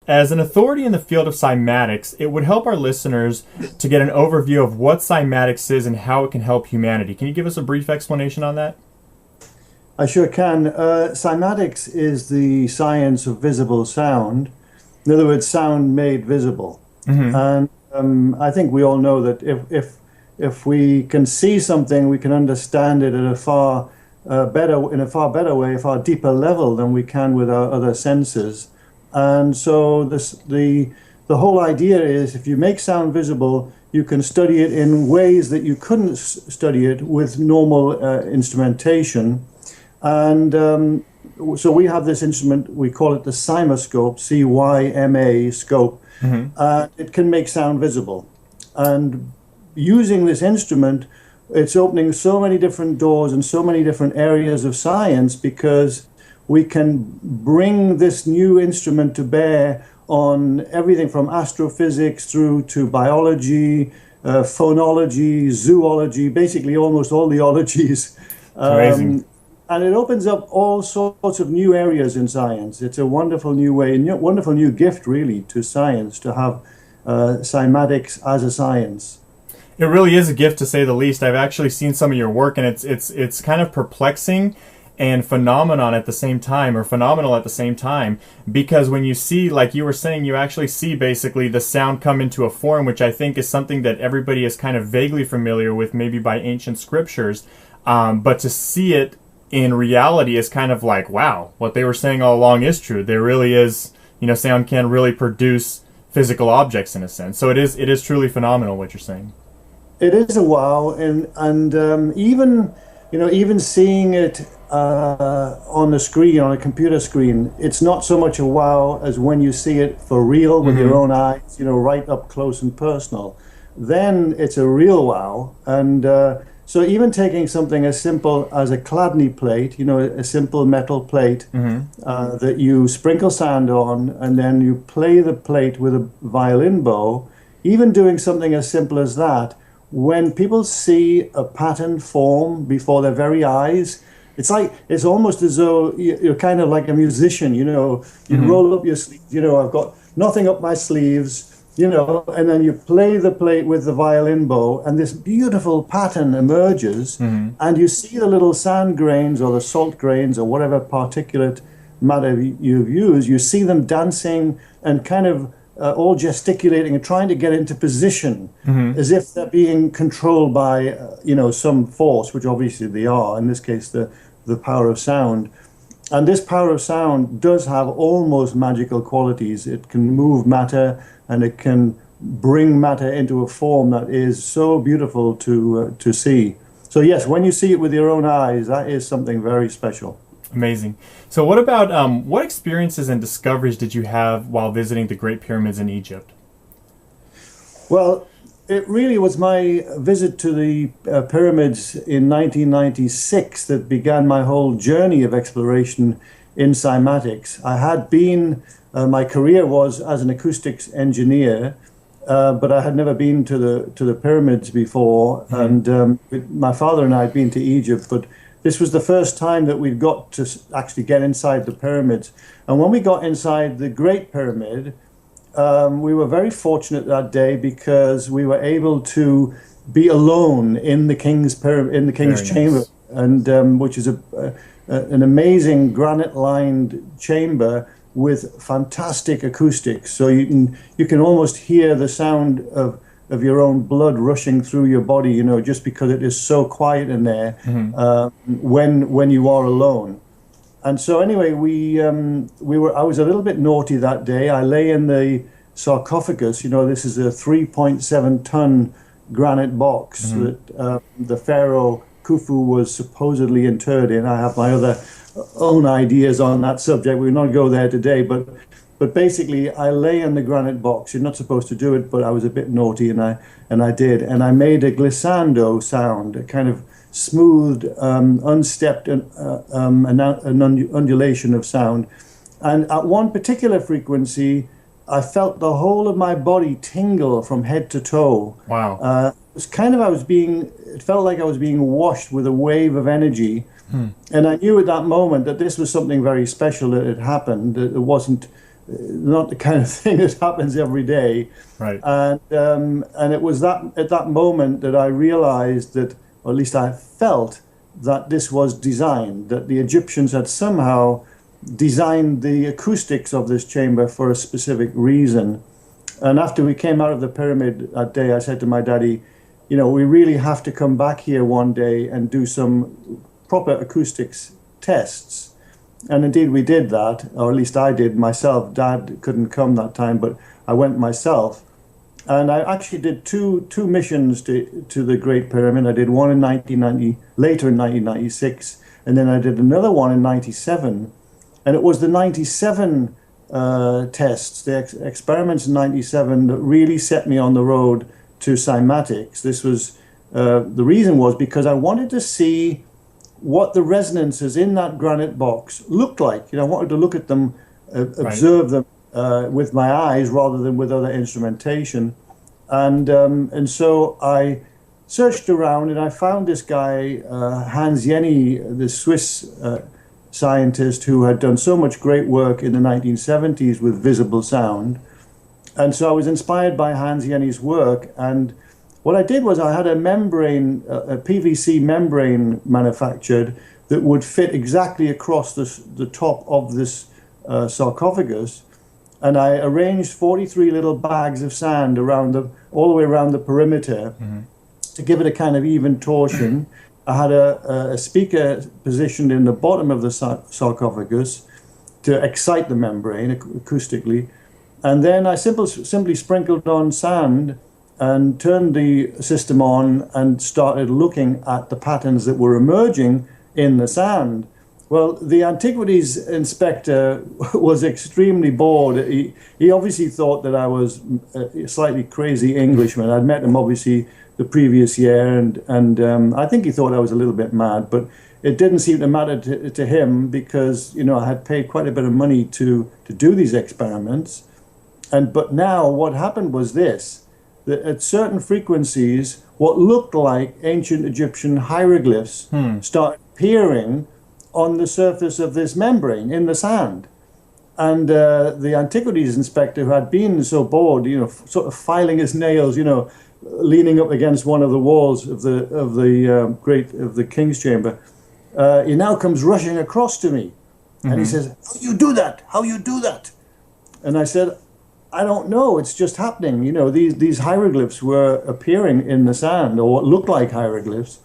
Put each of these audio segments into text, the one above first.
as an authority in the field of cymatics, it would help our listeners to get an overview of what cymatics is and how it can help humanity. Can you give us a brief explanation on that? I sure can. Cymatics is the science of visible sound. In other words, sound made visible. And I think we all know that if we can see something, we can understand it at a far better way, a far deeper level than we can with our other senses. And so the whole idea is, if you make sound visible, you can study it in ways that you couldn't study it with normal instrumentation. And so we have this instrument, we call it the CYMASCOPE, C-Y-M-A scope. It can make sound visible. And using this instrument, it's opening so many different doors and so many different areas of science, because we can bring this new instrument to bear on everything from astrophysics through to biology, phonology, zoology, basically almost all the ologies. Amazing. And it opens up all sorts of new areas in science. It's a wonderful new way, wonderful new gift, really, to science, to have cymatics as a science. It really is a gift, to say the least. I've actually seen some of your work, and it's kind of perplexing and phenomenal at the same time, because when you see, like you were saying, you actually see basically the sound come into a form, which I think is something that everybody is kind of vaguely familiar with, maybe by ancient scriptures, but to see it in reality is kind of like, wow, what they were saying all along is true. There really is, sound can really produce physical objects in a sense. So it is truly phenomenal what you're saying. It is a wow, and even seeing it on the screen, on a computer screen, it's not so much a wow as when you see it for real with your own eyes, right up close and personal. Then it's a real wow. And so even taking something as simple as a Chladni plate, a simple metal plate that you sprinkle sand on, and then you play the plate with a violin bow, even doing something as simple as that, when people see a pattern form before their very eyes, it's almost as though you're kind of like a musician, you roll up your sleeves, I've got nothing up my sleeves, and then you play the plate with the violin bow, and this beautiful pattern emerges, and you see the little sand grains or the salt grains or whatever particulate matter you've used, you see them dancing and kind of all gesticulating and trying to get into position, as if they're being controlled by, some force, which obviously they are, in this case, the power of sound. And this power of sound does have almost magical qualities. It can move matter, and it can bring matter into a form that is so beautiful to see. So yes, when you see it with your own eyes, that is something very special. Amazing. So what about, what experiences and discoveries did you have while visiting the Great Pyramids in Egypt? Well, it really was my visit to the pyramids in 1996 that began my whole journey of exploration in cymatics. I had been, my career was as an acoustics engineer, but I had never been to the pyramids before. And my father and I had been to Egypt, but this was the first time that we'd got to actually get inside the pyramids. And when we got inside the Great Pyramid, we were very fortunate that day, because we were able to be alone in the king's chamber, and which is an amazing granite-lined chamber with fantastic acoustics. So you can almost hear the sound of your own blood rushing through your body, just because it is so quiet in there when you are alone. And so anyway, I was a little bit naughty that day. I lay in the sarcophagus. This is a 3.7 ton granite box that the pharaoh Khufu was supposedly interred in. I have my own ideas on that subject. We will not go there today, but basically, I lay in the granite box. You're not supposed to do it, but I was a bit naughty, and I did. And I made a glissando sound, a kind of smooth, unstepped an undulation of sound. And at one particular frequency, I felt the whole of my body tingle from head to toe. Wow. It was kind of, it felt like I was being washed with a wave of energy. And I knew at that moment that this was something very special that had happened. It wasn't not the kind of thing that happens every day. Right. And it was that at that moment that I realized that, or at least I felt that this was designed, that the Egyptians had somehow designed the acoustics of this chamber for a specific reason. And after we came out of the pyramid that day, I said to my daddy, you know, we really have to come back here one day and do some proper acoustics tests. And indeed we did that, or at least I did myself. Dad couldn't come that time, but I went myself. And I actually did two missions to the Great Pyramid. I did one in 1990, later in 1996, and then I did another one in 97. And it was the 97 tests, the experiments in 97 that really set me on the road to cymatics. This was, the reason was because I wanted to see what the resonances in that granite box looked like. You know, I wanted to look at them, observe them with my eyes rather than with other instrumentation. And so I searched around and I found this guy, Hans Jenny, the Swiss scientist who had done so much great work in the 1970s with visible sound. And so I was inspired by Hans Jenny's work. And what I did was I had a membrane, a PVC membrane manufactured that would fit exactly across the top of this sarcophagus. And I arranged 43 little bags of sand all the way around the perimeter to give it a kind of even torsion. I had a speaker positioned in the bottom of the sarcophagus to excite the membrane acoustically. And then I simply sprinkled on sand and turned the system on and started looking at the patterns that were emerging in the sand. Well, the antiquities inspector was extremely bored. He obviously thought that I was a slightly crazy Englishman. I'd met him obviously the previous year, and I think he thought I was a little bit mad, but it didn't seem to matter to him because, you know, I had paid quite a bit of money to do these experiments. But now what happened was this, that at certain frequencies, what looked like ancient Egyptian hieroglyphs started appearing on the surface of this membrane in the sand. And the antiquities inspector, who had been so bored, you know, sort of filing his nails, you know, leaning up against one of the walls of the king's chamber, he now comes rushing across to me, and he says, "How you do that? How you do that?" And I said, "I don't know. It's just happening. You know, these hieroglyphs were appearing in the sand, or what looked like hieroglyphs."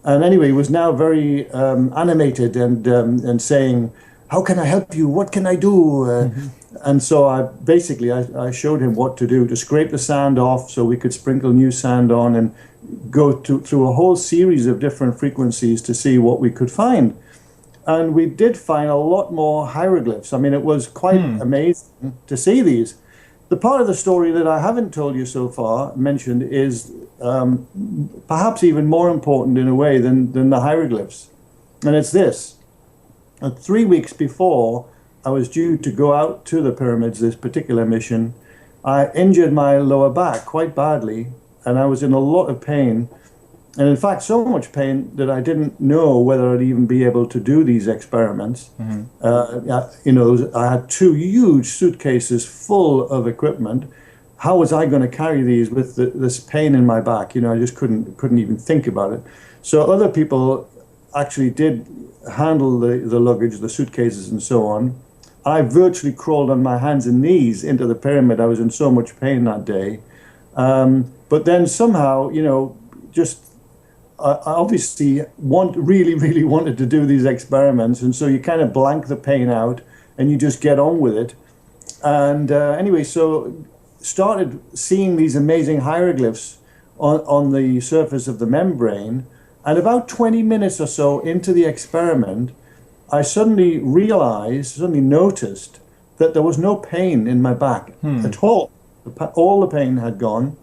And anyway, he was now very animated and saying, "How can I help you? What can I do?" And so I showed him what to do to scrape the sand off so we could sprinkle new sand on and go through a whole series of different frequencies to see what we could find. And we did find a lot more hieroglyphs. I mean, it was quite amazing to see these. The part of the story that I haven't told you so far mentioned is perhaps even more important in a way than the hieroglyphs. And it's this. 3 weeks before I was due to go out to the pyramids, this particular mission, I injured my lower back quite badly, and I was in a lot of pain. And in fact, so much pain that I didn't know whether I'd even be able to do these experiments. You know, I had 2 huge suitcases full of equipment. How was I going to carry these with this pain in my back? You know, I just couldn't even think about it. So other people actually did handle the luggage, the suitcases and so on. I virtually crawled on my hands and knees into the pyramid. I was in so much pain that day. But then somehow, you know, just I obviously really wanted to do these experiments, and so you kind of blank the pain out and you just get on with it. And anyway, so started seeing these amazing hieroglyphs on the surface of the membrane, and about 20 minutes or so into the experiment, I suddenly noticed that there was no pain in my back at all. All the pain had gone.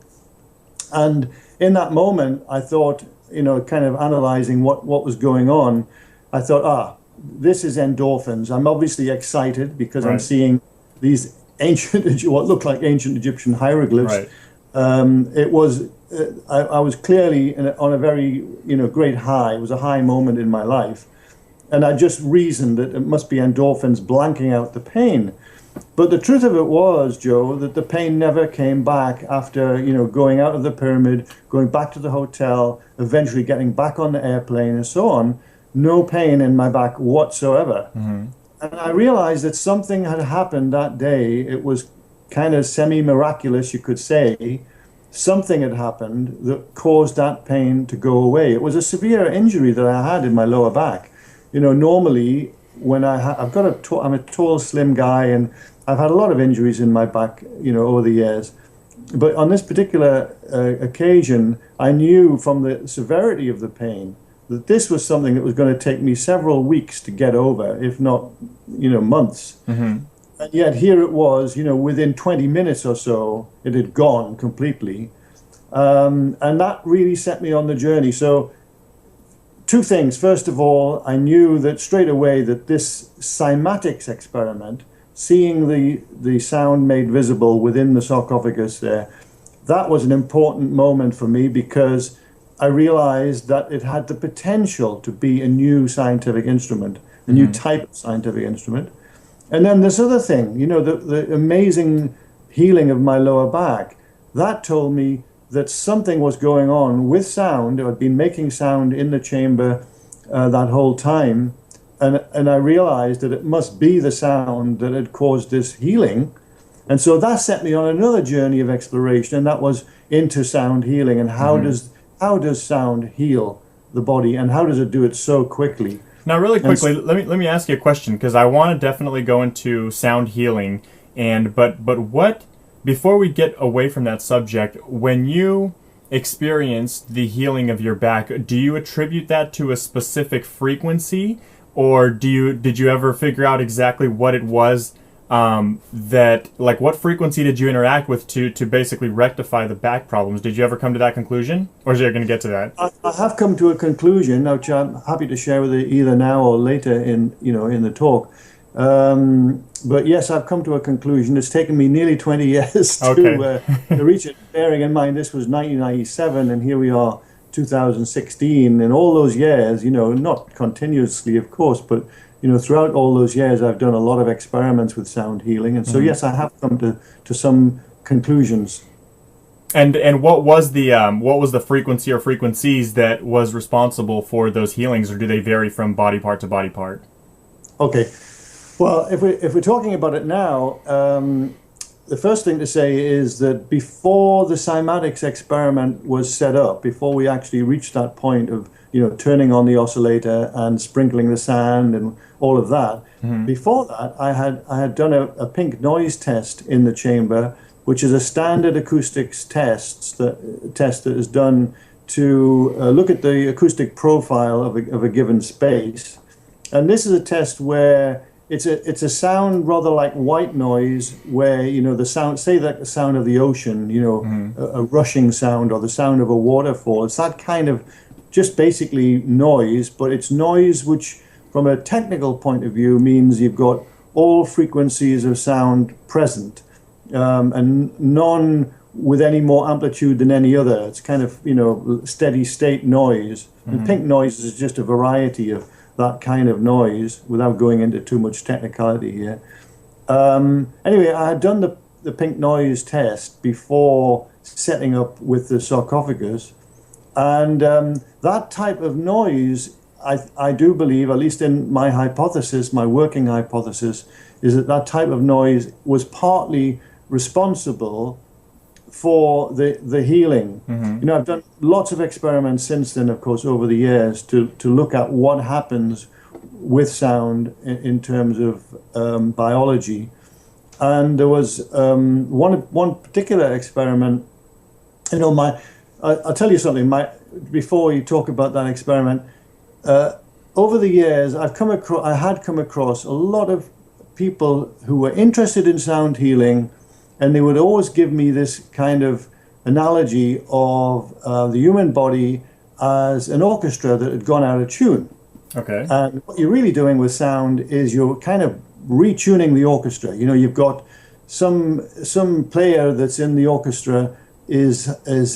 And in that moment, I thought, you know, kind of analyzing what was going on, I thought, this is endorphins. I'm obviously excited because I'm seeing these what looked like ancient Egyptian hieroglyphs. It was, I was clearly on a very, you know, great high. It was a high moment in my life. And I just reasoned that it must be endorphins blanking out the pain. But the truth of it was, Joe, that the pain never came back after, going out of the pyramid, going back to the hotel, eventually getting back on the airplane and so on. No pain in my back whatsoever. Mm-hmm. And I realized that something had happened that day. It was kind of semi-miraculous, you could say. Something had happened that caused that pain to go away. It was a severe injury that I had in my lower back. Normally when I'm a tall, slim guy, and I've had a lot of injuries in my back, over the years. But on this particular occasion, I knew from the severity of the pain that this was something that was going to take me several weeks to get over, if not, months. Mm-hmm. And yet here it was, within 20 minutes or so, it had gone completely. And that really set me on the journey. So two things. First of all, I knew that straight away that this cymatics experiment, seeing the sound made visible within the sarcophagus there, that was an important moment for me, because I realized that it had the potential to be a new scientific instrument, a new type of scientific instrument. And then this other thing, the amazing healing of my lower back, that told me that something was going on with sound. I'd been making sound in the chamber that whole time. And I realized that it must be the sound that had caused this healing. And so that set me on another journey of exploration, and that was into sound healing, and how does sound heal the body, and how does it do it so quickly? Now, really quickly, let me ask you a question, because I want to definitely go into sound healing, but what, before we get away from that subject, when you experienced the healing of your back, do you attribute that to a specific frequency, or did you ever figure out exactly what it was what frequency did you interact with to basically rectify the back problems? Did you ever come to that conclusion, or is you going to get to that? I have come to a conclusion, which I'm happy to share with you either now or later in the talk. But yes, I've come to a conclusion. It's taken me nearly 20 years to reach it. Bearing in mind this was 1997, and here we are, 2016. In all those years, not continuously, of course, but throughout all those years, I've done a lot of experiments with sound healing, and so yes, I have come to some conclusions. And what was the frequency or frequencies that was responsible for those healings, or do they vary from body part to body part? Okay, well, if we're talking about it now, the first thing to say is that before the cymatics experiment was set up, before we actually reached that point of turning on the oscillator and sprinkling the sand and all of that. Before that, I had done a pink noise test in the chamber, which is a standard acoustics test that is done to look at the acoustic profile of a given space. And this is a test where it's a sound rather like white noise, where the sound, say that the sound of the ocean, a rushing sound, or the sound of a waterfall. It's that kind of just basically noise, but it's noise which, from a technical point of view, means you've got all frequencies of sound present, and none with any more amplitude than any other. It's kind of, steady state noise. And pink noise is just a variety of that kind of noise, without going into too much technicality here. Anyway, I had done the pink noise test before setting up with the sarcophagus. And that type of noise, I do believe, at least in my hypothesis, my working hypothesis, is that type of noise was partly responsible for the healing. I've done lots of experiments since then, of course, over the years, to look at what happens with sound in terms of biology. And there was one particular experiment. I'll tell you something. Before you talk about that experiment, over the years, I had come across a lot of people who were interested in sound healing, and they would always give me this kind of analogy of the human body as an orchestra that had gone out of tune. Okay. And what you're really doing with sound is you're kind of retuning the orchestra. You've got some player that's in the orchestra is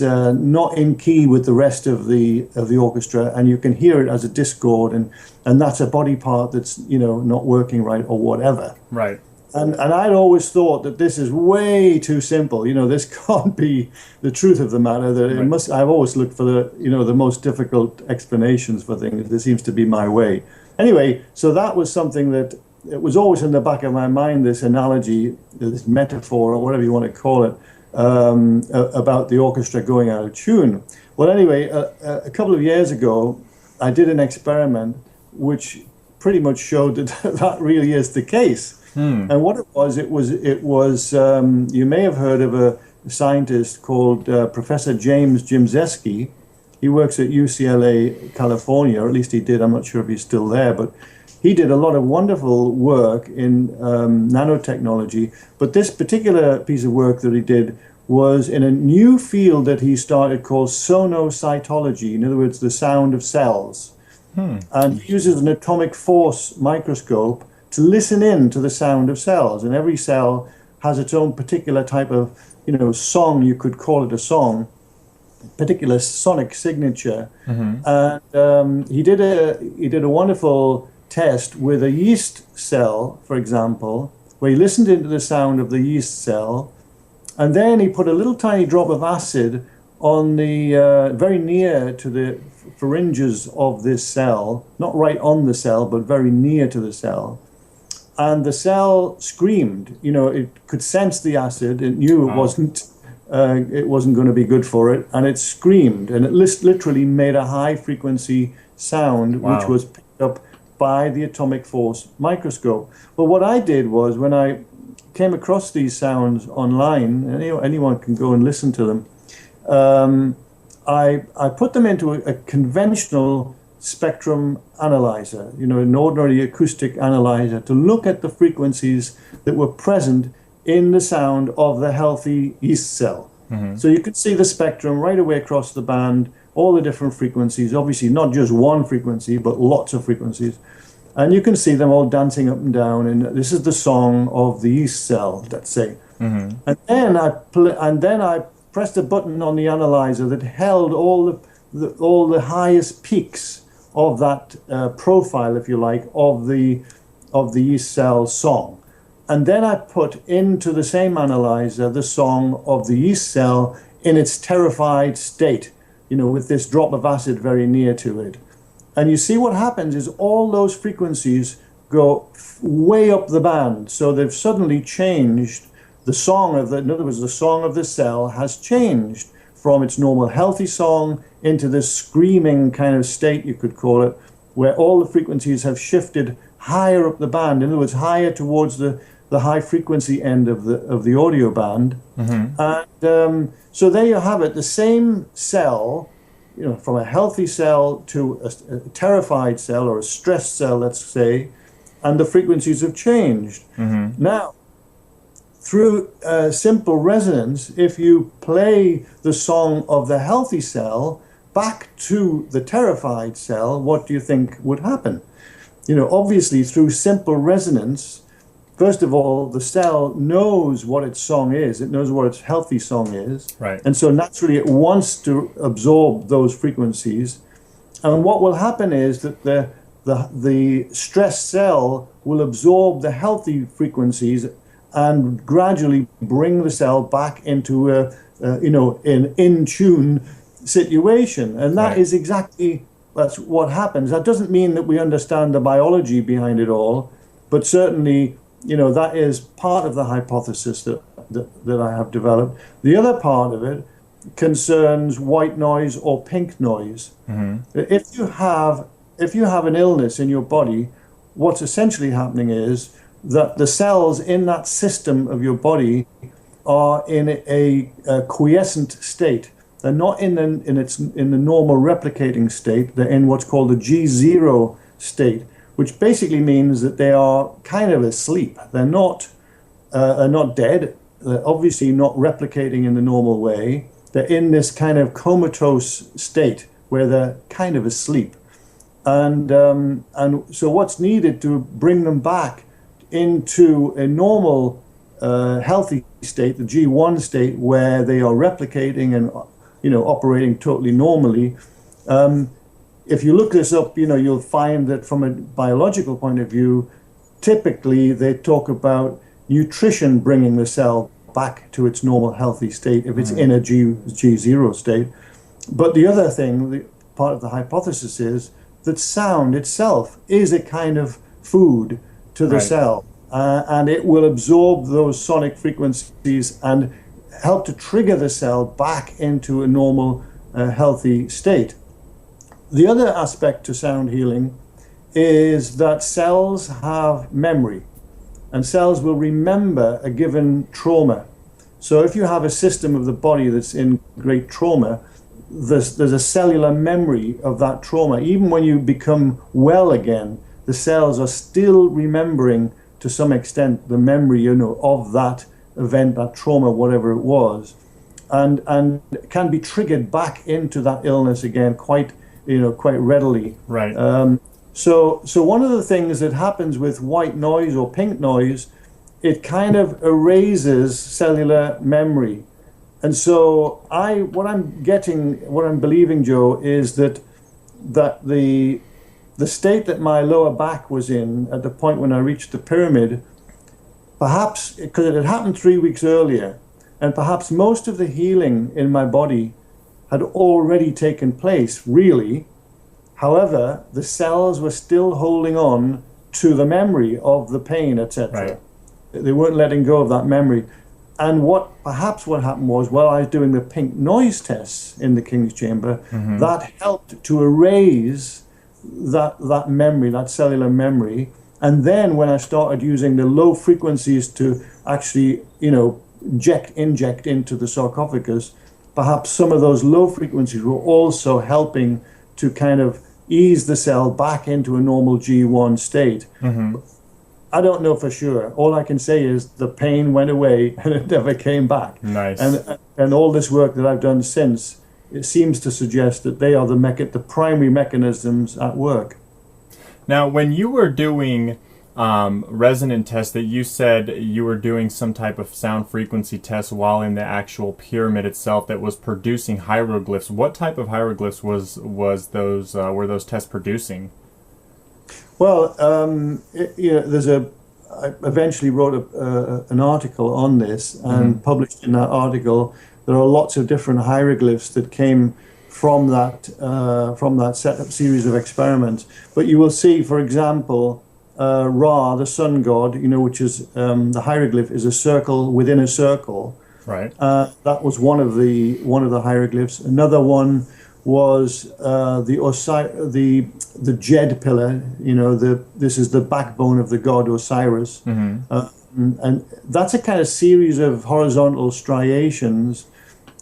not in key with the rest of the orchestra, and you can hear it as a discord, and that's a body part that's not working right or whatever. Right. And I'd always thought that this is way too simple. This can't be the truth of the matter. That it Right. must. I've always looked for the most difficult explanations for things. This seems to be my way. Anyway, so that was something that it was always in the back of my mind. This analogy, this metaphor, or whatever you want to call it, about the orchestra going out of tune. Well, anyway, a couple of years ago, I did an experiment which pretty much showed that that really is the case. And what it was, you may have heard of a scientist called Professor James Jimzeski. He works at UCLA, California, or at least he did. I'm not sure if he's still there, but he did a lot of wonderful work in nanotechnology. But this particular piece of work that he did was in a new field that he started called sonocytology. In other words, the sound of cells. And he uses an atomic force microscope to listen in to the sound of cells. And every cell has its own particular type of, song, you could call it a song, particular sonic signature. And he did a wonderful test with a yeast cell, for example, where he listened into the sound of the yeast cell, and then he put a little tiny drop of acid on the very near to the pharynges of this cell, not right on the cell, but very near to the cell. And the cell screamed. It could sense the acid. It knew it wasn't going to be good for it, and it screamed. And it literally made a high frequency sound, which was picked up by the atomic force microscope. Well, what I did was, when I came across these sounds online, anyone can go and listen to them, I put them into a conventional spectrum analyzer, an ordinary acoustic analyzer, to look at the frequencies that were present in the sound of the healthy yeast cell. So you could see the spectrum right away across the band, all the different frequencies, obviously not just one frequency, but lots of frequencies. And you can see them all dancing up and down, and this is the song of the yeast cell, let's say. And then I pressed a button on the analyzer that held all the highest peaks of that profile, if you like, of the yeast cell song. And then I put into the same analyzer the song of the yeast cell in its terrified state, with this drop of acid very near to it. And you see what happens is all those frequencies go way up the band. So they've suddenly changed the song in other words, the song of the cell has changed from its normal healthy song into this screaming kind of state, you could call it, where all the frequencies have shifted higher up the band. In other words, higher towards the high frequency end of the audio band. And so there you have it, the same cell, from a healthy cell to a terrified cell or a stressed cell, let's say, and the frequencies have changed. Now, through simple resonance, if you play the song of the healthy cell back to the terrified cell, what do you think would happen? Obviously, through simple resonance, first of all, the cell knows what its song is. It knows what its healthy song is. Right. And so naturally it wants to absorb those frequencies. And what will happen is that the stressed cell will absorb the healthy frequencies and gradually bring the cell back into an in-tune situation. And that is that's what happens. That doesn't mean that we understand the biology behind it all, but certainly, that is part of the hypothesis that I have developed. The other part of it concerns white noise or pink noise. If you have an illness in your body, what's essentially happening is that the cells in that system of your body are in a quiescent state. They're not in the normal replicating state. They're in what's called the G0 state, which basically means that they are kind of asleep. They're not dead. They're obviously not replicating in the normal way. They're in this kind of comatose state where they're kind of asleep. And so what's needed to bring them back into a normal, healthy state, the G1 state, where they are replicating and operating totally normally. If you look this up, you'll find that from a biological point of view, typically they talk about nutrition bringing the cell back to its normal healthy state if it's in a G0 state. But the other thing, part of the hypothesis is that sound itself is a kind of food to the cell, and it will absorb those sonic frequencies and help to trigger the cell back into a normal, healthy state. The other aspect to sound healing is that cells have memory, and cells will remember a given trauma. So if you have a system of the body that's in great trauma, there's a cellular memory of that trauma. Even when you become well again, the cells are still remembering to some extent the memory, of that event, that trauma, whatever it was, and can be triggered back into that illness again quite readily. Right. So one of the things that happens with white noise or pink noise, it kind of erases cellular memory. And so what I'm believing, Joe, is that the state that my lower back was in at the point when I reached the pyramid, perhaps because it had happened 3 weeks earlier, and perhaps most of the healing in my body had already taken place, really. However, the cells were still holding on to the memory of the pain, etc. Right. They weren't letting go of that memory. And what happened was, while I was doing the pink noise tests in the King's Chamber, that helped to erase that memory, that cellular memory. And then when I started using the low frequencies to actually, inject into the sarcophagus, perhaps some of those low frequencies were also helping to kind of ease the cell back into a normal G1 state. I don't know for sure. All I can say is the pain went away and it never came back. Nice. And all this work that I've done since, it seems to suggest that they are the primary mechanisms at work. Now, when you were doing resonant tests, that you said you were doing some type of sound frequency test while in the actual pyramid itself that was producing hieroglyphs. What type of hieroglyphs were those tests producing? Well, I eventually wrote an article on this, and published in that article, there are lots of different hieroglyphs that came from that series of experiments. But you will see, for example, Ra, the sun god, which is the hieroglyph is a circle within a circle. Right. That was one of the hieroglyphs. Another one was the Jed pillar. This is the backbone of the god Osiris, and that's a kind of series of horizontal striations.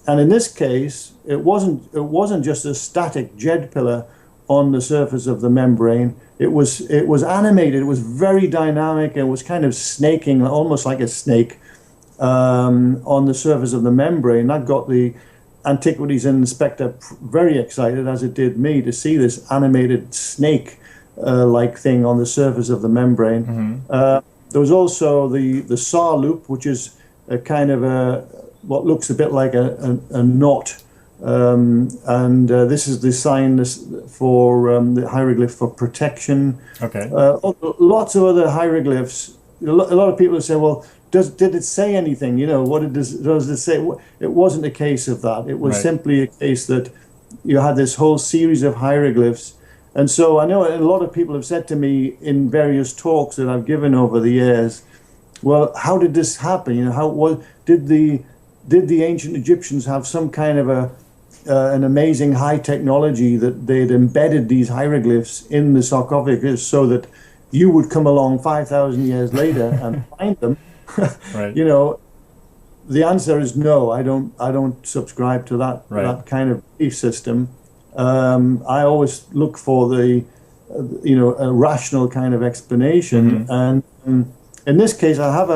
And in this case, it wasn't just a static Jed pillar on the surface of the membrane. It was animated. It was very dynamic, and it was kind of snaking, almost like a snake, on the surface of the membrane. That got the Antiquities Inspector very excited, as it did me, to see this animated snake-like thing on the surface of the membrane. There was also the SAW loop, which is a kind of what looks a bit like a knot. This is the sign for the hieroglyph for protection. Okay. Lots of other hieroglyphs. A lot of people say, well, did it say anything? What does it say? It wasn't a case of that. It was simply a case that you had this whole series of hieroglyphs. And so I know a lot of people have said to me in various talks that I've given over the years, well, how did this happen? Did the ancient Egyptians have some kind of an amazing high technology that they'd embedded these hieroglyphs in the sarcophagus so that you would come along 5,000 years later and find them? Right. The answer is no. I don't subscribe to that kind of belief system. I always look for a rational kind of explanation, and in this case, I have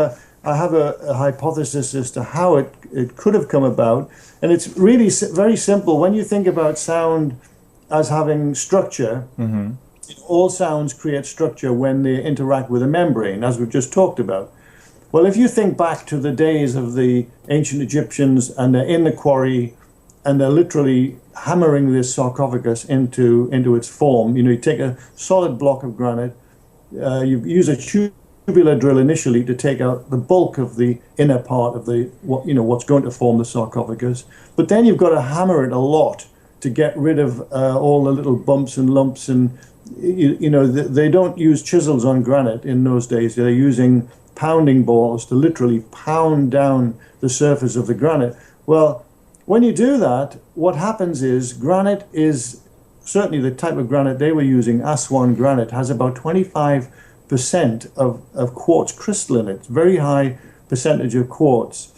a hypothesis as to how it could have come about, and it's really very simple. When you think about sound as having structure, all sounds create structure when they interact with a membrane, as we've just talked about. Well, if you think back to the days of the ancient Egyptians, and they're in the quarry, and they're literally hammering this sarcophagus into its form. You take a solid block of granite, you use a tube tubular drill initially to take out the bulk of the inner part of what's going to form the sarcophagus. But then you've got to hammer it a lot to get rid of all the little bumps and lumps. And they don't use chisels on granite in those days. They're using pounding balls to literally pound down the surface of the granite. Well, when you do that, what happens is granite is, certainly the type of granite they were using, Aswan granite, has about 25% of quartz crystal in it. It's very high percentage of quartz.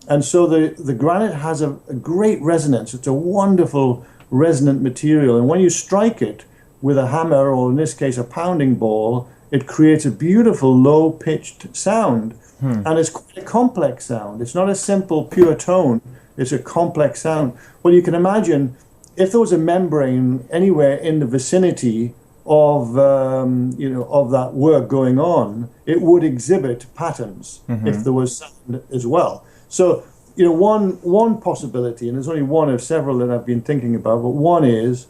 And so the granite has a great resonance. It's a wonderful resonant material. And when you strike it with a hammer, or in this case a pounding ball, it creates a beautiful low-pitched sound. And it's quite a complex sound. It's not a simple pure tone. It's a complex sound. Well, you can imagine if there was a membrane anywhere in the vicinity of of that work going on, it would exhibit patterns if there was sound as well. So one possibility, and there's only one of several that I've been thinking about, but one is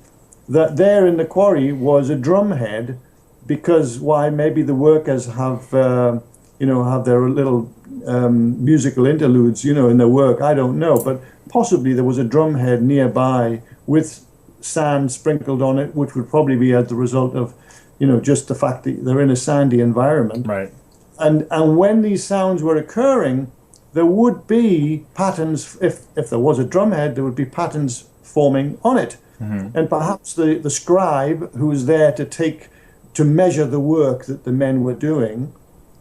that there in the quarry was a drum head, because maybe the workers have have their little musical interludes in their work. I don't know, but possibly there was a drum head nearby with sand sprinkled on it, which would probably be as the result of just the fact that they're in a sandy environment. Right. And when these sounds were occurring, there would be patterns. If there was a drum head, there would be patterns forming on it. And perhaps the scribe who was there to measure the work that the men were doing,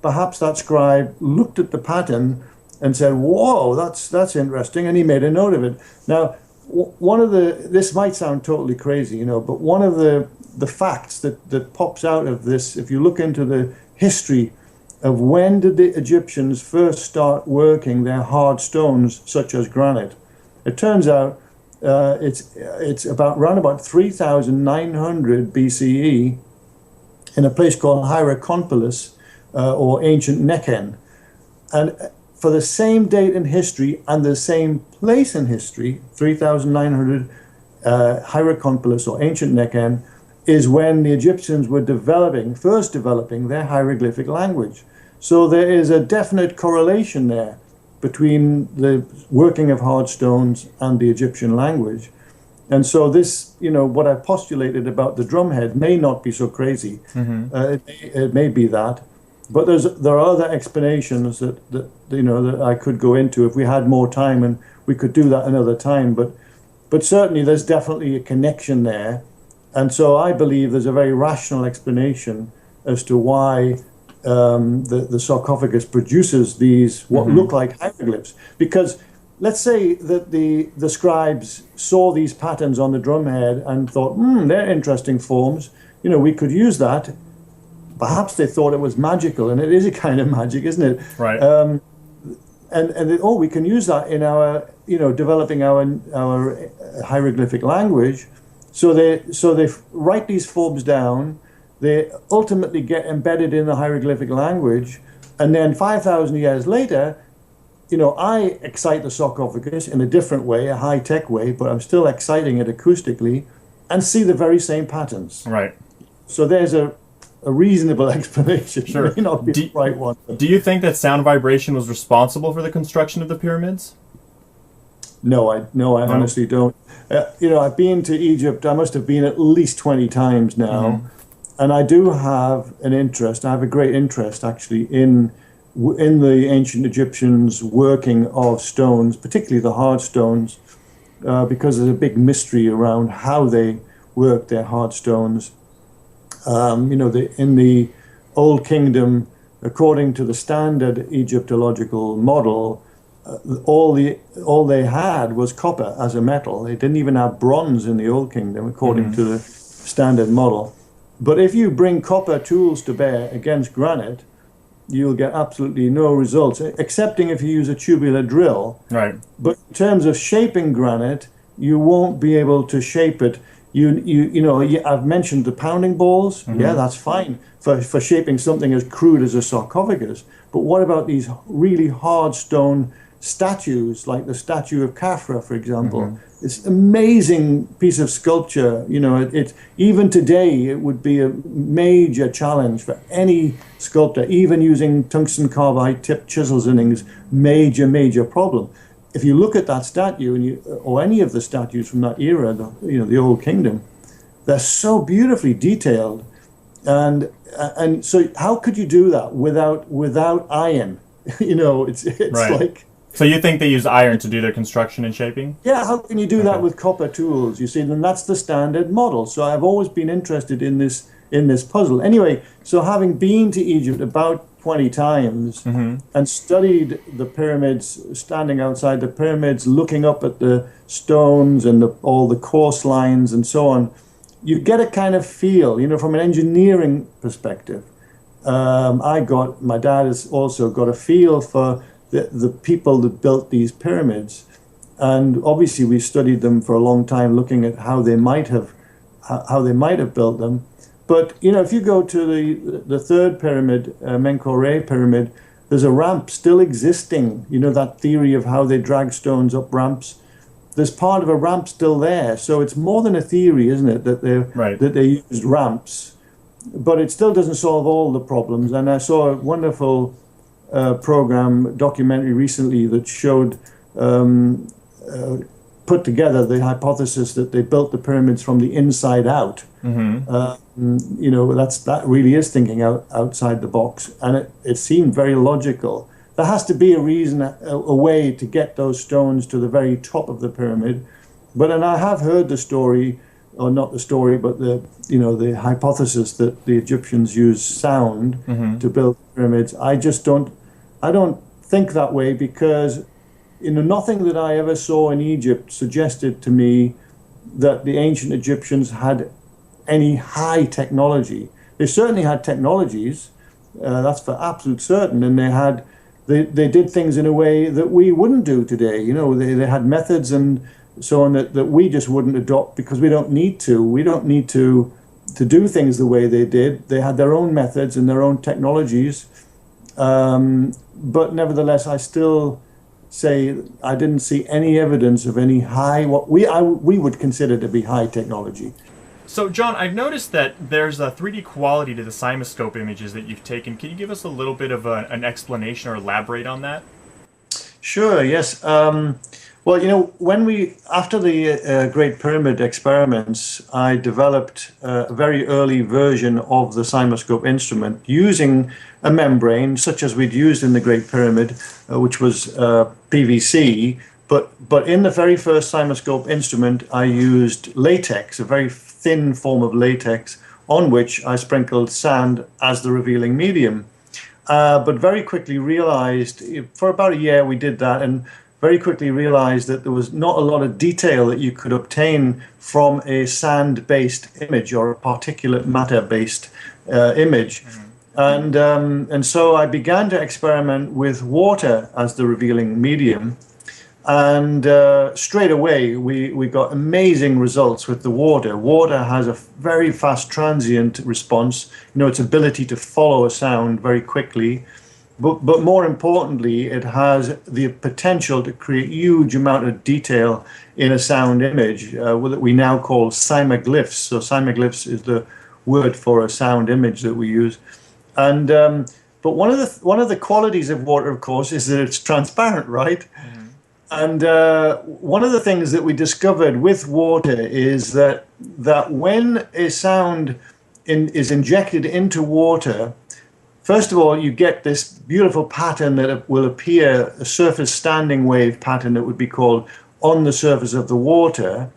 perhaps that scribe looked at the pattern and said, "Whoa, that's interesting," and he made a note of it. Now, this might sound totally crazy, but one of the facts that pops out of this, if you look into the history of when did the Egyptians first start working their hard stones, such as granite, it turns out it's around about 3,900 BCE in a place called Hierakonpolis, or ancient Nekhen. And for the same date in history and the same place in history, 3,900 Hierakonpolis, or ancient Nekhen, is when the Egyptians were first developing their hieroglyphic language. So there is a definite correlation there between the working of hard stones and the Egyptian language. And so this, what I postulated about the drumhead may not be so crazy. It may be that. But there are other explanations that I could go into if we had more time, and we could do that another time. But certainly there's definitely a connection there, and so I believe there's a very rational explanation as to why the sarcophagus produces these what look like hieroglyphs. Because let's say that the scribes saw these patterns on the drumhead and thought, they're interesting forms. We could use that. Perhaps they thought it was magical, and it is a kind of magic, isn't it? Right. We can use that in our, developing our hieroglyphic language. So they write these forms down. They ultimately get embedded in the hieroglyphic language, and then 5,000 years later, I excite the sarcophagus in a different way, a high-tech way, but I'm still exciting it acoustically, and see the very same patterns. Right. So there's a reasonable explanation. Sure. It may not be the right one. Do you think that sound vibration was responsible for the construction of the pyramids? No, I honestly don't. I've been to Egypt. I must have been at least 20 times now, and I do have an interest. I have a great interest, actually, in the ancient Egyptians' working of stones, particularly the hard stones, because there's a big mystery around how they work their hard stones. In the Old Kingdom, according to the standard Egyptological model, all they had was copper as a metal. They didn't even have bronze in the Old Kingdom, according to the standard model. But if you bring copper tools to bear against granite, you'll get absolutely no results, excepting if you use a tubular drill. Right. But in terms of shaping granite, you won't be able to shape it. I've mentioned the pounding balls. Yeah, that's fine for shaping something as crude as a sarcophagus. But what about these really hard stone statues, like the statue of Khafra, for example. It's amazing piece of sculpture. You know, it even today it would be a major challenge for any sculptor, even using tungsten carbide tipped chisels and things. Major problem. If you look at that statue or any of the statues from that era, the Old Kingdom, they're so beautifully detailed, and so how could you do that without iron? It's right. like. So you think they use iron to do their construction and shaping? Yeah, how can you do that with copper tools? You see, then that's the standard model. So I've always been interested in this puzzle. Anyway, so having been to Egypt about 20 times and studied the pyramids, standing outside the pyramids, looking up at the stones and all the course lines and so on, you get a kind of feel, from an engineering perspective. My dad has also got a feel for the people that built these pyramids, and obviously we studied them for a long time, looking at how they might have built them. But if you go to the third pyramid, Menkaure pyramid, there's a ramp still existing. That theory of how they drag stones up ramps. There's part of a ramp still there, so it's more than a theory, isn't it, that they used ramps, but it still doesn't solve all the problems. And I saw a wonderful documentary recently that showed put together the hypothesis that they built the pyramids from the inside out. That really is thinking outside the box, and it seemed very logical. There has to be a reason, a way to get those stones to the very top of the pyramid. And I have heard the story, or not the story, but the hypothesis that the Egyptians used sound to build pyramids. I don't think that way, because nothing that I ever saw in Egypt suggested to me that the ancient Egyptians had any high technology. They certainly had technologies, that's for absolute certain, and they did things in a way that we wouldn't do today. They had methods and so on that we just wouldn't adopt, because we don't need to. We don't need to do things the way they did. They had their own methods and their own technologies. But nevertheless, I still say I didn't see any evidence of any high, what we would consider to be high technology. So, John, I've noticed that there's a 3D quality to the CYMASCOPE images that you've taken. Can you give us a little bit of an explanation or elaborate on that? Sure, yes. Well, after the Great Pyramid experiments, I developed a very early version of the CYMASCOPE instrument using a membrane such as we'd used in the Great Pyramid, which was PVC. But in the very first CYMASCOPE instrument, I used latex, a very thin form of latex, on which I sprinkled sand as the revealing medium. But very quickly realized, for about a year we did that, and very quickly realized that there was not a lot of detail that you could obtain from a sand-based image or a particulate matter-based image. And so I began to experiment with water as the revealing medium. And straight away, we got amazing results with the water. Water has a very fast transient response, its ability to follow a sound very quickly. But more importantly, it has the potential to create huge amount of detail in a sound image that we now call cymaglyphs. So cymaglyphs is the word for a sound image that we use. And but one of the qualities of water, of course, is that it's transparent, right? And one of the things that we discovered with water is that when a sound is injected into water, first of all, you get this beautiful pattern that will appear, a surface standing wave pattern that would be called on the surface of the water.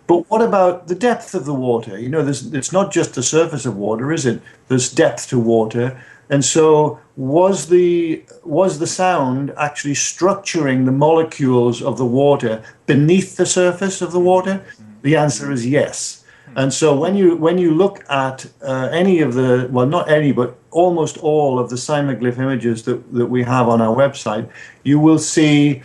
But what about the depth of the water? It's not just the surface of water, is it? There's depth to water. And so was the sound actually structuring the molecules of the water beneath the surface of the water? The answer is yes. And so when you look at any of the, well, not any, but almost all of the cymaglyph images that we have on our website, you will see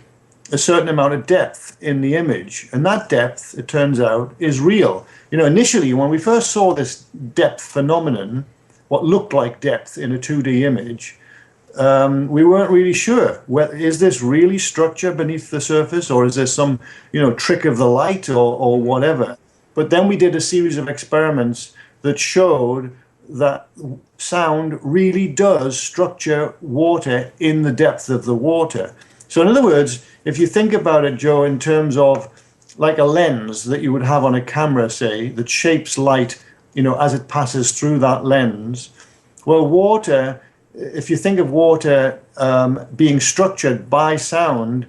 a certain amount of depth in the image. And that depth, it turns out, is real. Initially, when we first saw this depth phenomenon, what looked like depth in a 2D image, we weren't really sure. Is this really structure beneath the surface, or is there some, trick of the light or whatever? But then we did a series of experiments that showed that sound really does structure water in the depth of the water. So in other words, if you think about it, Joe, in terms of like a lens that you would have on a camera, say, that shapes light, as it passes through that lens. Well, water, if you think of water being structured by sound,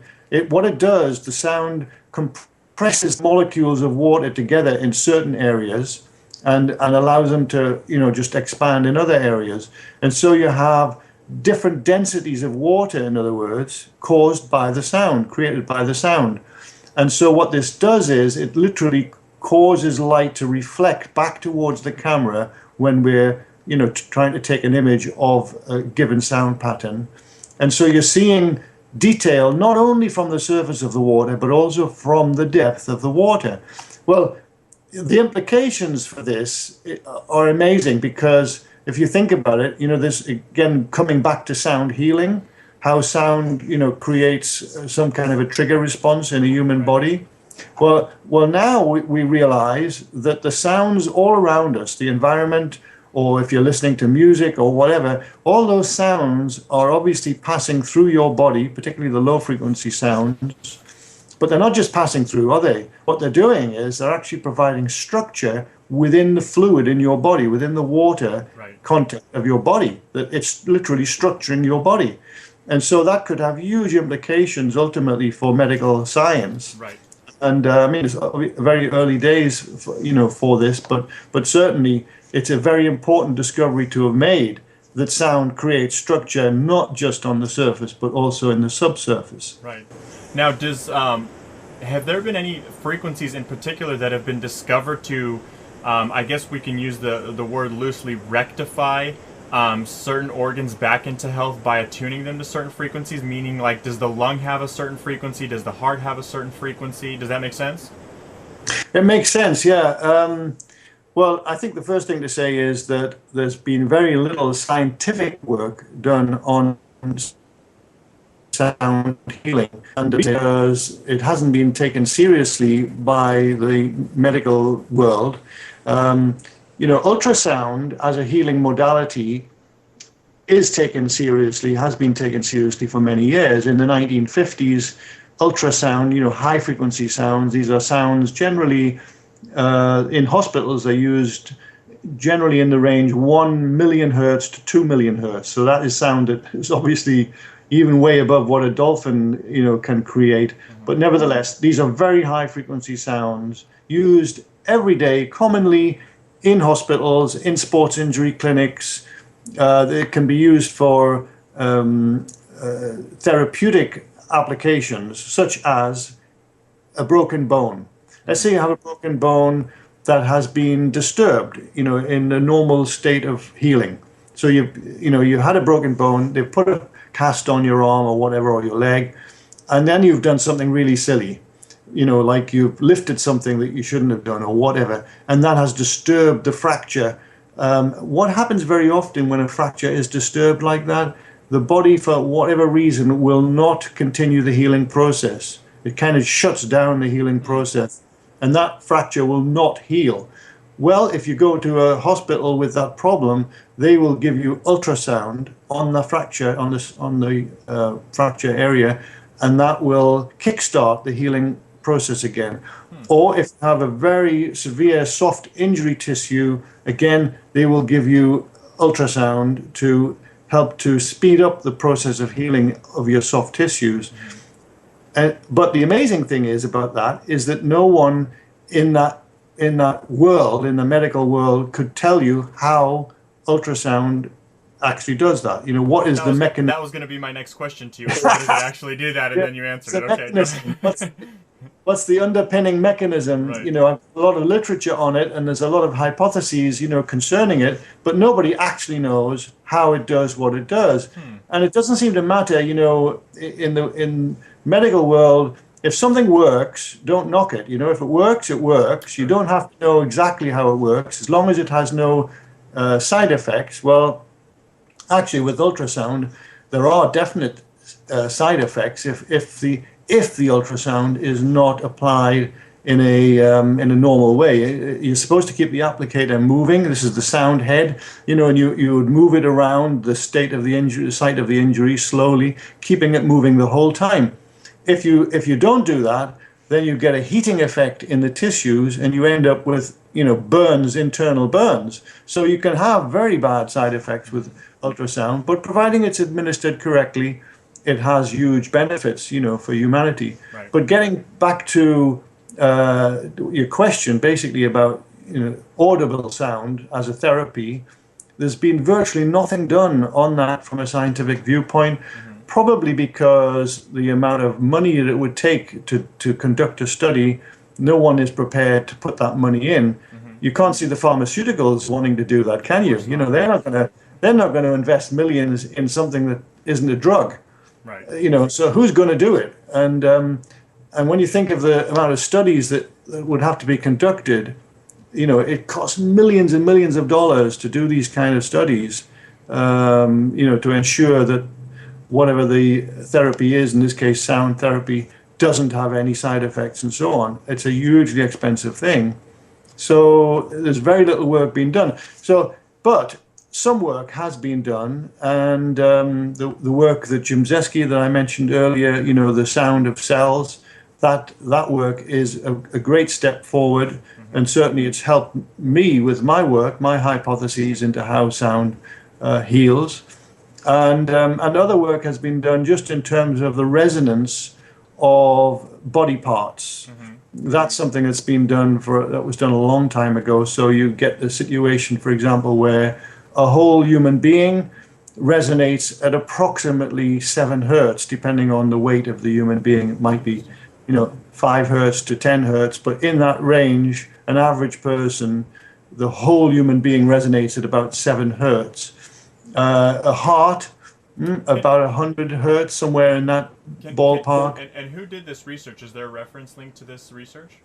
what it does, the sound compresses molecules of water together in certain areas and allows them to, just expand in other areas. And so you have different densities of water, in other words, caused by the sound, created by the sound. And so what this does is it literally causes light to reflect back towards the camera when we're, trying to take an image of a given sound pattern. And so you're seeing detail not only from the surface of the water, but also from the depth of the water. Well, the implications for this are amazing, because if you think about it, this, again, coming back to sound healing, how sound, creates some kind of a trigger response in a human body. Well, now we realize that the sounds all around us, the environment, or if you're listening to music or whatever, all those sounds are obviously passing through your body, particularly the low frequency sounds. But they're not just passing through, are they? What they're doing is they're actually providing structure within the fluid in your body, within the water content of your body, that it's literally structuring your body. And so that could have huge implications ultimately for medical science. Right. And it's very early days, for this, but certainly it's a very important discovery to have made, that sound creates structure not just on the surface, but also in the subsurface. Right. Now, have there been any frequencies in particular that have been discovered to, I guess we can use the word loosely, rectify certain organs back into health by attuning them to certain frequencies? Meaning, like, does the lung have a certain frequency? Does the heart have a certain frequency? Does that make sense? It makes sense, yeah. Well, I think the first thing to say is that there's been very little scientific work done on sound healing, and because it hasn't been taken seriously by the medical world. Ultrasound as a healing modality is taken seriously, has been taken seriously for many years. In the 1950s, ultrasound, high frequency sounds, these are sounds generally in hospitals, they're used generally in the range 1 million hertz to 2 million hertz. So that is sound that is obviously even way above what a dolphin, can create. But nevertheless, these are very high frequency sounds used every day, commonly in hospitals, in sports injury clinics. They can be used for therapeutic applications, such as a broken bone. Let's say you have a broken bone that has been disturbed, in a normal state of healing. So you had a broken bone, they've put a cast on your arm or whatever, or your leg, and then you've done something really silly, like you've lifted something that you shouldn't have done or whatever, and that has disturbed the fracture. What happens very often when a fracture is disturbed like that, the body, for whatever reason, will not continue the healing process. It kind of shuts down the healing process, and that fracture will not heal. Well, if you go to a hospital with that problem, they will give you ultrasound on the fracture, on the fracture area, and that will kickstart the healing process again. Or if you have a very severe soft injury tissue, again, they will give you ultrasound to help to speed up the process of healing of your soft tissues. But the amazing thing is about that is that no one in that world, in the medical world, could tell you how ultrasound actually does that. What is the mechanism? That was going to be my next question to you. How does it actually do that? And then you answered it. Okay. What's the underpinning mechanism? Right. A lot of literature on it, and there's a lot of hypotheses, concerning it, but nobody actually knows how it does what it does. And it doesn't seem to matter, in medical world, if something works, don't knock it. If it works, it works. You don't have to know exactly how it works, as long as it has no side effects. Well, actually, with ultrasound, there are definite side effects if the ultrasound is not applied in a normal way. You're supposed to keep the applicator moving. This is the sound head, and you would move it around the state of the injury, site of the injury slowly, keeping it moving the whole time. If you don't do that, then you get a heating effect in the tissues, and you end up with burns, internal burns. So you can have very bad side effects with ultrasound, but providing it's administered correctly, it has huge benefits, for humanity. Right. But getting back to your question, basically about audible sound as a therapy, there's been virtually nothing done on that from a scientific viewpoint. Probably because the amount of money that it would take to conduct a study, no one is prepared to put that money in. You can't see the pharmaceuticals wanting to do that, can you? They're not going to invest millions in something that isn't a drug. Right. So who's going to do it? And when you think of the amount of studies that would have to be conducted, it costs millions and millions of dollars to do these kind of studies, to ensure that whatever the therapy is, in this case sound therapy, doesn't have any side effects and so on. It's a hugely expensive thing. So there's very little work being done. But some work has been done, and the work that Jimzeski that I mentioned earlier, the sound of cells, that work is a great step forward, and certainly it's helped me with my work, my hypotheses into how sound heals. And other work has been done just in terms of the resonance of body parts. That's something that's been done that was done a long time ago. So you get the situation, for example, where a whole human being resonates at approximately 7 hertz, depending on the weight of the human being. It might be, 5 hertz to 10 hertz, but in that range, an average person, the whole human being resonates at about 7 hertz. A heart, about 100 hertz, somewhere in that ballpark. And who did this research? Is there a reference link to this research?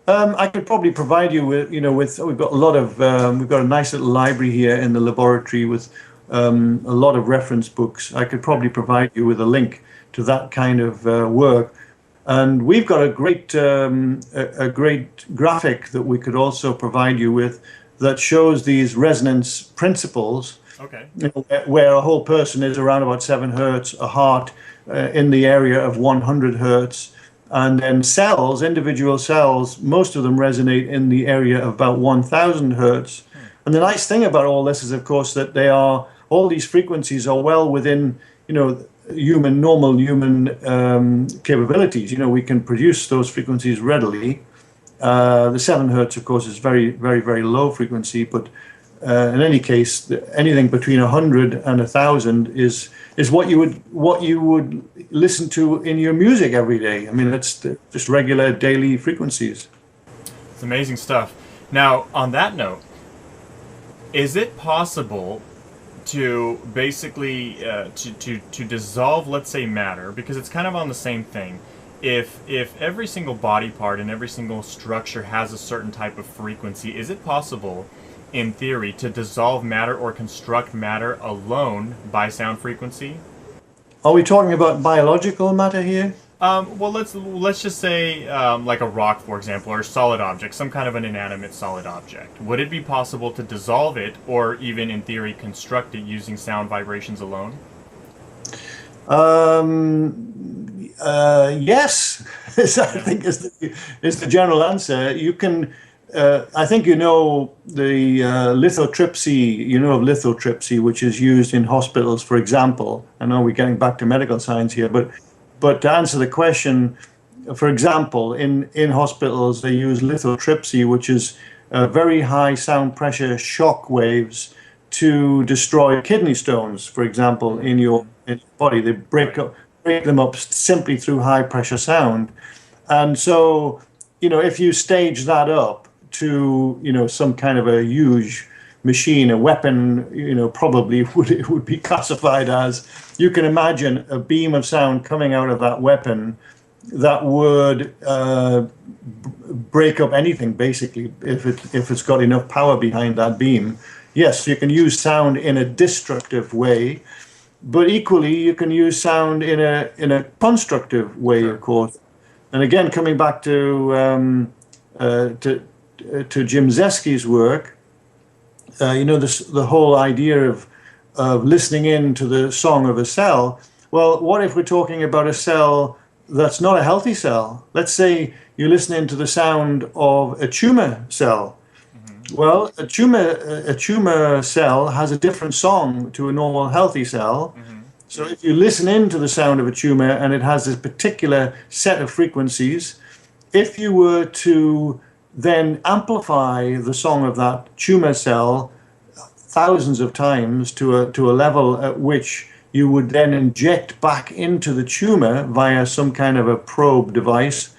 I could probably provide you with, we've got we've got a nice little library here in the laboratory with a lot of reference books. I could probably provide you with a link to that kind of work. And we've got a great graphic that we could also provide you with that shows these resonance principles. Okay. Where a whole person is around about 7 hertz, a heart in the area of 100 hertz, and then cells, individual cells, most of them resonate in the area of about 1,000 hertz. And the nice thing about all this is, of course, that all these frequencies are well within, normal human capabilities. We can produce those frequencies readily. The 7 hertz, of course, is very, very, very low frequency, but in any case, anything between 100 and 1,000 is what you would listen to in your music every day. I mean, it's just regular daily frequencies. It's amazing stuff. Now, on that note, is it possible to basically to dissolve, let's say, matter, because it's kind of on the same thing? If every single body part and every single structure has a certain type of frequency, is it possible, in theory, to dissolve matter or construct matter alone by sound frequency? Are we talking about biological matter here? Well, let's just say like a rock, for example, or a solid object, some kind of an inanimate solid object. Would it be possible to dissolve it, or even in theory construct it using sound vibrations alone? Yes, I think is the general answer. You can. I think the lithotripsy, of lithotripsy, which is used in hospitals, for example. I know we're getting back to medical science here, but to answer the question, for example, in hospitals, they use lithotripsy, which is very high sound pressure shock waves to destroy kidney stones, for example, in your body. They break them up simply through high pressure sound. And so, if you stage that up to some kind of a huge machine, a weapon, probably it would be classified as, you can imagine a beam of sound coming out of that weapon that would break up anything, basically, if it's got enough power behind that beam. Yes, you can use sound in a destructive way. but equally you can use sound in a constructive way, Sure. of course. And again, coming back uh, to to Jim Zesky's work, the whole idea of listening in to the song of a cell. Well, what if we're talking about a cell that's not a healthy cell? Let's say you're listening to the sound of a tumor cell. Well, a tumor cell has a different song to a normal healthy cell. So if you listen into the sound of a tumor and it has this particular set of frequencies, if you were to then amplify the song of that tumor cell thousands of times to a level at which you would then inject back into the tumor via some kind of a probe device,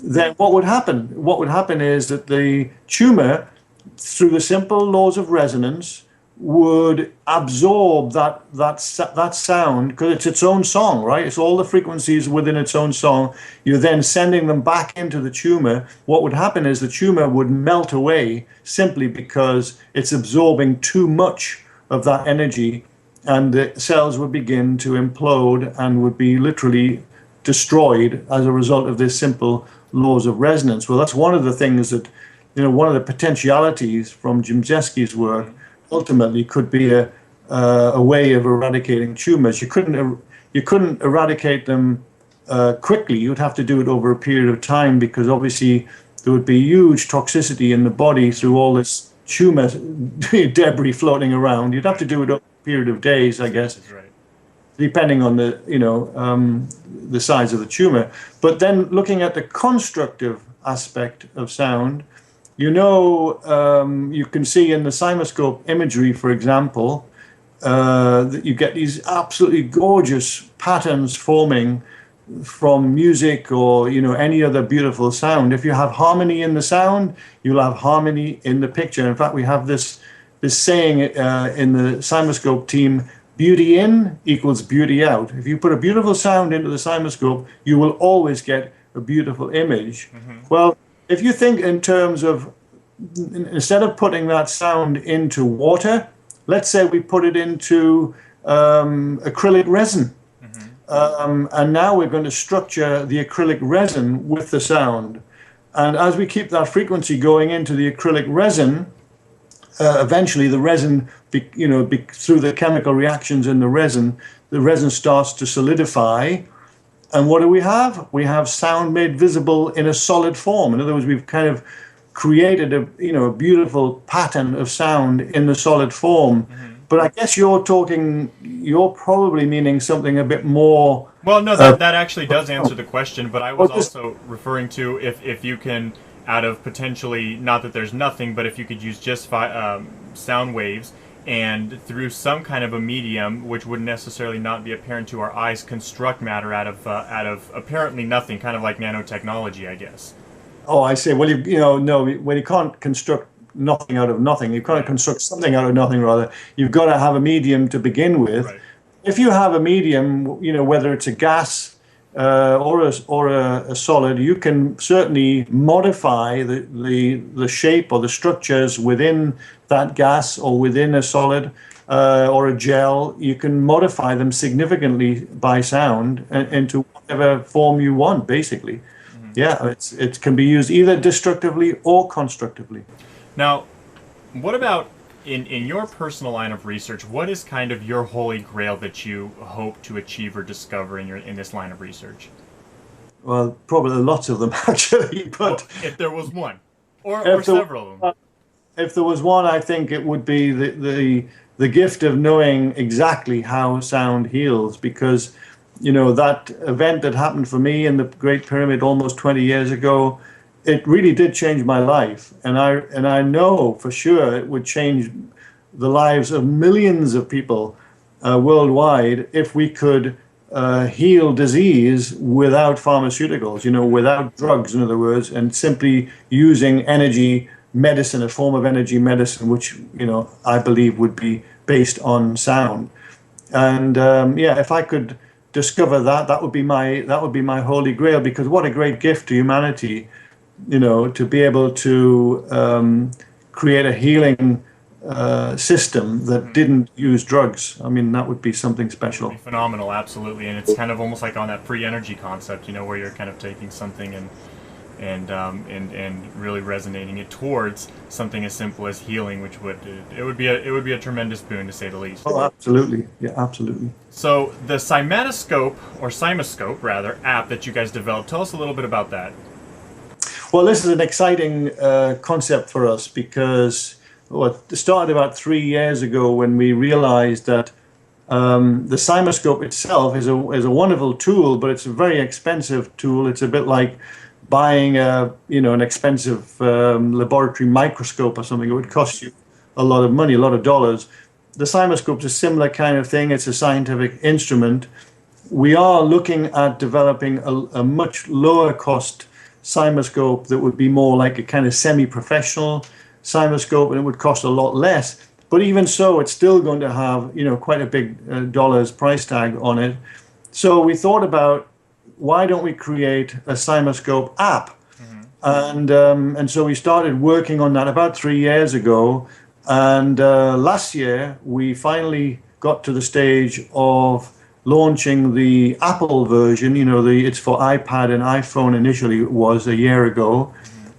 then what would happen? What would happen is that the tumor, through the simple laws of resonance, would absorb that sound, because it's its own song, right? It's all the frequencies within its own song. You're then sending them back into the tumor. What would happen is the tumor would melt away simply because it's absorbing too much of that energy, and the cells would begin to implode and would be literally destroyed as a result of this simple laws of resonance. Well, that's one of the things that, one of the potentialities from Jimzeski's work ultimately could be a way of eradicating tumors. You couldn't eradicate them quickly. You'd have to do it over a period of time, because obviously there would be huge toxicity in the body through all this tumor debris floating around. You'd have to do it over a period of days, I guess. That's right. Depending on the size of the tumor. But then looking at the constructive aspect of sound, you can see in the CYMASCOPE imagery, for example, that you get these absolutely gorgeous patterns forming from music or any other beautiful sound. If you have harmony in the sound, you'll have harmony in the picture. In fact, we have this saying in the CYMASCOPE team: beauty in equals beauty out. If you put a beautiful sound into the CYMASCOPE, you will always get a beautiful image. Well, if you think in terms of, instead of putting that sound into water, let's say we put it into acrylic resin. And now we're going to structure the acrylic resin with the sound. And as we keep that frequency going into the acrylic resin, eventually the resin, through the chemical reactions in the resin starts to solidify. And what do we have? We have sound made visible in a solid form. In other words, we've kind of created a beautiful pattern of sound in the solid form. But I guess you're probably meaning something a bit more. Well, no, that actually does answer the question, but I was also referring to if you can, out of potentially, not that there's nothing, but if you could use just sound waves, and through some kind of a medium, which wouldn't necessarily not be apparent to our eyes, construct matter out of apparently nothing, kind of like nanotechnology, I guess. Oh, I see. Well, no, when you can't construct nothing out of nothing, you can't construct something out of nothing, rather. You've got to have a medium to begin with. Right. If you have a medium, whether it's a gas or a solid, you can certainly modify the shape or the structures within that gas or within a solid or a gel. You can modify them significantly by sound into whatever form you want, basically. Yeah, it can be used either destructively or constructively. Now, what about in your personal line of research? What is kind of your holy grail that you hope to achieve or discover in this line of research? Well, probably lots of them actually, but if there was one, or several of them. If there was one, I think it would be the gift of knowing exactly how sound heals, because that event that happened for me in the Great Pyramid almost 20 years ago, it really did change my life, and I know for sure it would change the lives of millions of people worldwide if we could heal disease without pharmaceuticals, without drugs, in other words, and simply using energy medicine, a form of energy medicine, which I believe would be based on sound. And if I could discover that would be my holy grail, because what a great gift to humanity, to be able to create a healing system that didn't use drugs. I mean, that would be something special. Phenomenal, absolutely, and it's kind of almost like on that pre-energy concept, you know, where you're kind of taking something and really resonating it towards something as simple as healing, which would be a tremendous boon, to say the least. Oh, absolutely, yeah, absolutely. So the CYMASCOPE, or CYMASCOPE rather, app that you guys developed, tell us a little bit about that. Well, this is an exciting concept for us because it started about 3 years ago when we realized that the CYMASCOPE itself is a wonderful tool, but it's a very expensive tool. It's a bit like buying an expensive laboratory microscope or something. It would cost you a lot of money, a lot of dollars. The CYMASCOPE is a similar kind of thing. It's a scientific instrument. We are looking at developing a much lower cost CYMASCOPE that would be more like a kind of semi-professional CYMASCOPE, and it would cost a lot less. But even so, it's still going to have, quite a big dollars price tag on it. So we thought about, why don't we create a CYMASCOPE app? And so we started working on that about 3 years ago. And last year, we finally got to the stage of launching the Apple version. It's for iPad and iPhone initially, it was a year ago.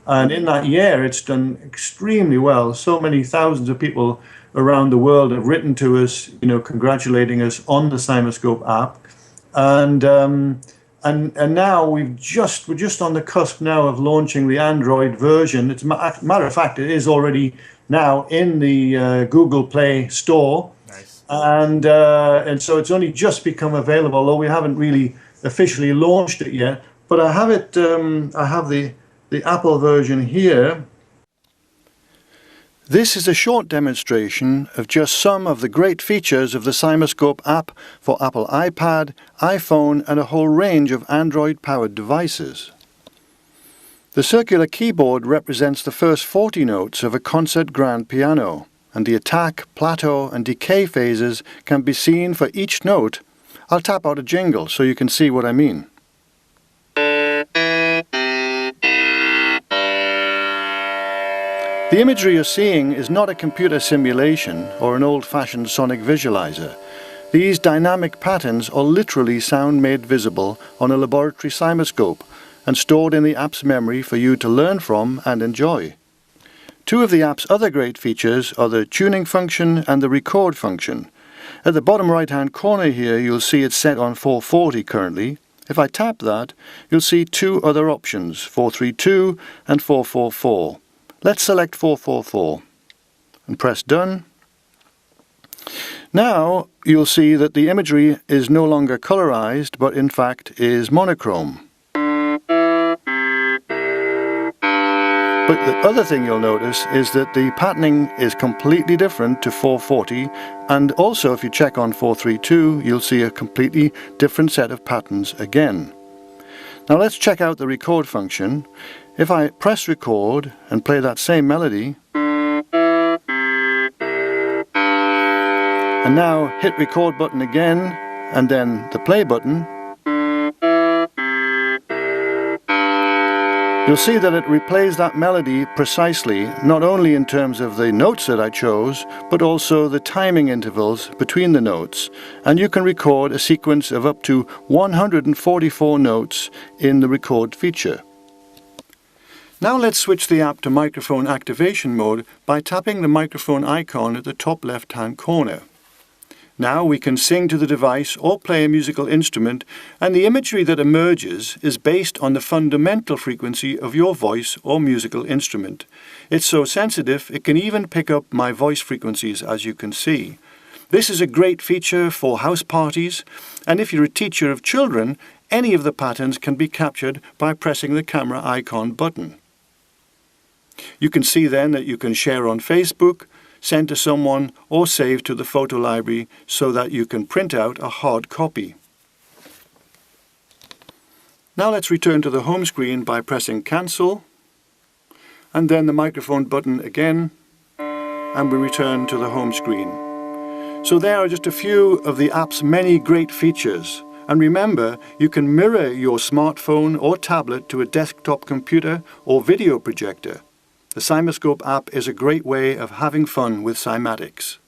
And in that year, it's done extremely well. So many thousands of people around the world have written to us, congratulating us on the CYMASCOPE app. And now we're just on the cusp now of launching the Android version. It's matter of fact, it is already now in the Google Play Store. Nice. And so it's only just become available, although we haven't really officially launched it yet. But I have it. I have the Apple version here. This is a short demonstration of just some of the great features of the CYMASCOPE app for Apple iPad, iPhone and a whole range of Android-powered devices. The circular keyboard represents the first 40 notes of a concert grand piano, and the attack, plateau and decay phases can be seen for each note. I'll tap out a jingle so you can see what I mean. The imagery you're seeing is not a computer simulation or an old-fashioned sonic visualizer. These dynamic patterns are literally sound made visible on a laboratory CYMASCOPE and stored in the app's memory for you to learn from and enjoy. Two of the app's other great features are the tuning function and the record function. At the bottom right-hand corner here, you'll see it's set on 440 currently. If I tap that, you'll see two other options, 432 and 444. Let's select 444 and press Done. Now you'll see that the imagery is no longer colorized, but in fact is monochrome. But the other thing you'll notice is that the patterning is completely different to 440, and also if you check on 432, you'll see a completely different set of patterns again. Now let's check out the record function. If I press record and play that same melody, and now hit record button again, and then the play button, you'll see that it replays that melody precisely, not only in terms of the notes that I chose, but also the timing intervals between the notes. And you can record a sequence of up to 144 notes in the record feature. Now let's switch the app to microphone activation mode by tapping the microphone icon at the top left-hand corner. Now we can sing to the device or play a musical instrument, and the imagery that emerges is based on the fundamental frequency of your voice or musical instrument. It's so sensitive it can even pick up my voice frequencies, as you can see. This is a great feature for house parties, and if you're a teacher of children, any of the patterns can be captured by pressing the camera icon button. You can see then that you can share on Facebook, send to someone or save to the photo library so that you can print out a hard copy. Now let's return to the home screen by pressing Cancel and then the microphone button again, and we return to the home screen. So there are just a few of the app's many great features. And remember, you can mirror your smartphone or tablet to a desktop computer or video projector. The CYMASCOPE app is a great way of having fun with cymatics.